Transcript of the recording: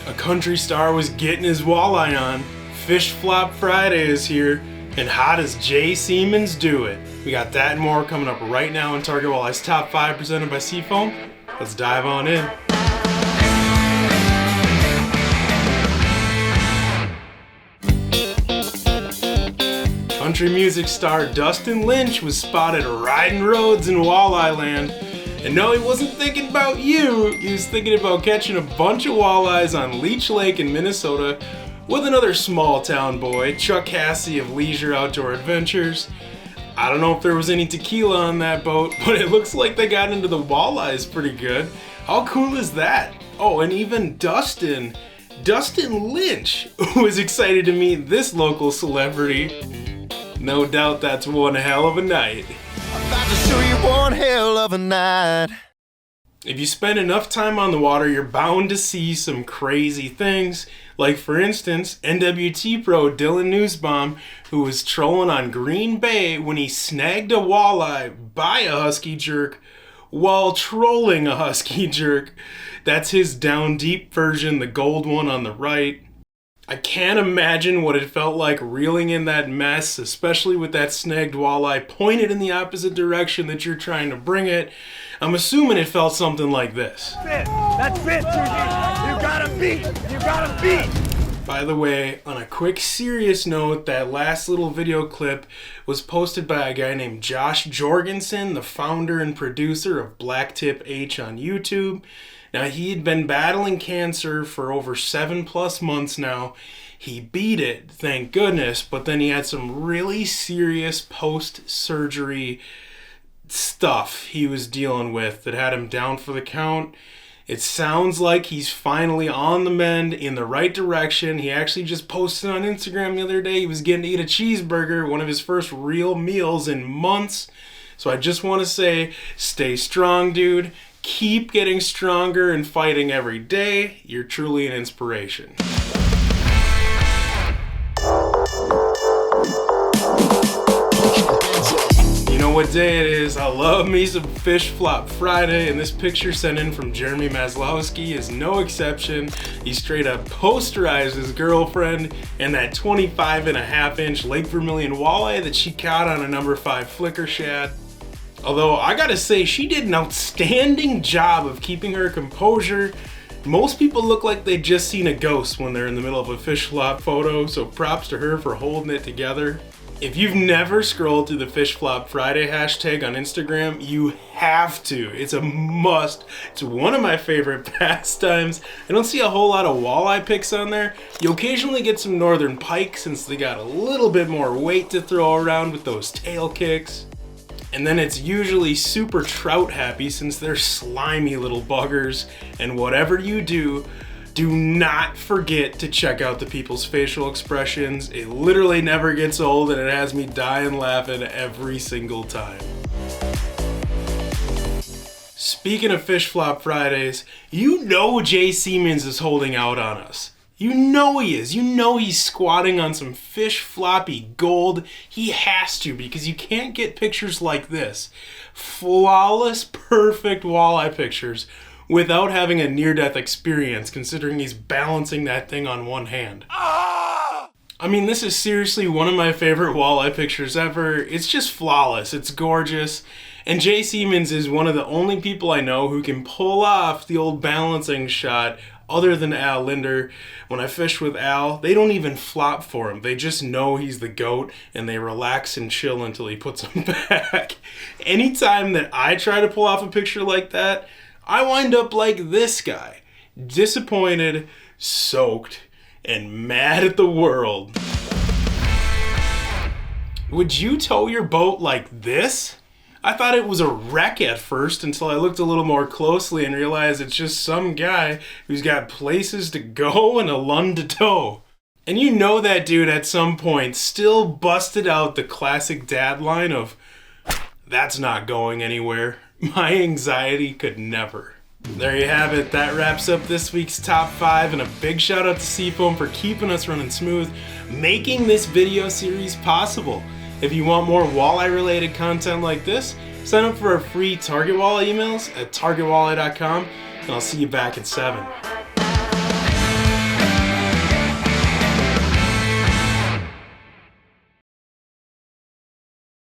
A country star was getting his walleye on. Fish Flop Friday is here, and how does Jay Siemens do it? We got that and more coming up right now in Target Walleye's Top 5 presented by Seafoam. Let's dive on in. Country music star Dustin Lynch was spotted riding roads in walleye land. And no, he wasn't thinking about you. He was thinking about catching a bunch of walleyes on Leech Lake in Minnesota with another small town boy, Chuck Cassie of Leisure Outdoor Adventures. I don't know if there was any tequila on that boat, but it looks like they got into the walleyes pretty good. How cool is that? Oh, and even Dustin Lynch, was excited to meet this local celebrity. No doubt that's one hell of a night. I'm about to show you one hell of a night. If you spend enough time on the water, you're bound to see some crazy things. Like, for instance, NWT Pro Dylan Newsbaum, who was trolling on Green Bay when he snagged a walleye by a husky jerk while trolling a husky jerk. That's his down deep version, the gold one on the right. I can't imagine what it felt like reeling in that mess, especially with that snagged walleye pointed in the opposite direction that you're trying to bring it. I'm assuming it felt something like this. That's it, you gotta beat. By the way, on a quick serious note, that last little video clip was posted by a guy named Josh Jorgensen, the founder and producer of Blacktip H on YouTube. Now, he had been battling cancer for over 7+ months now. He beat it, thank goodness, but then he had some really serious post-surgery stuff he was dealing with that had him down for the count. It sounds like he's finally on the mend, in the right direction. He actually just posted on Instagram the other day he was getting to eat a cheeseburger, one of his first real meals in months. So I just want to say, stay strong, dude. Keep getting stronger and fighting every day. You're truly an inspiration. You know what day it is? I love me some Fish Flop Friday, and this picture sent in from Jeremy Maslowski is no exception. He straight up posterized his girlfriend and that 25.5-inch Lake Vermilion walleye that she caught on a number 5 flicker shad. Although, I gotta say, she did an outstanding job of keeping her composure. Most people look like they'd just seen a ghost when they're in the middle of a fish flop photo, so props to her for holding it together. If you've never scrolled through the Fish Flop Friday hashtag on Instagram, you have to. It's a must. It's one of my favorite pastimes. I don't see a whole lot of walleye pics on there. You occasionally get some northern pike since they got a little bit more weight to throw around with those tail kicks. And then it's usually super trout happy since they're slimy little buggers. And whatever you do, do not forget to check out the people's facial expressions. It literally never gets old and it has me dying laughing every single time. Speaking of Fish Flop Fridays, you know Jay Siemens is holding out on us. You know he is. You know he's squatting on some fish floppy gold. He has to, because you can't get pictures like this. Flawless, perfect walleye pictures without having a near-death experience, considering he's balancing that thing on one hand. I mean, this is seriously one of my favorite walleye pictures ever. It's just flawless. It's gorgeous. And Jay Siemens is one of the only people I know who can pull off the old balancing shot other than Al Linder. When I fish with Al, they don't even flop for him. They just know he's the GOAT and they relax and chill until he puts them back. Anytime that I try to pull off a picture like that, I wind up like this guy. Disappointed, soaked, and mad at the world. Would you tow your boat like this? I thought it was a wreck at first until I looked a little more closely and realized it's just some guy who's got places to go and a Lund to tow. And you know that dude at some point still busted out the classic dad line of, "That's not going anywhere. My anxiety could never." There you have it. That wraps up this week's Top 5, and a big shout out to Seafoam for keeping us running smooth, making this video series possible. If you want more walleye related content like this, sign up for our free Target Walleye emails at targetwalleye.com, and I'll see you back at 7.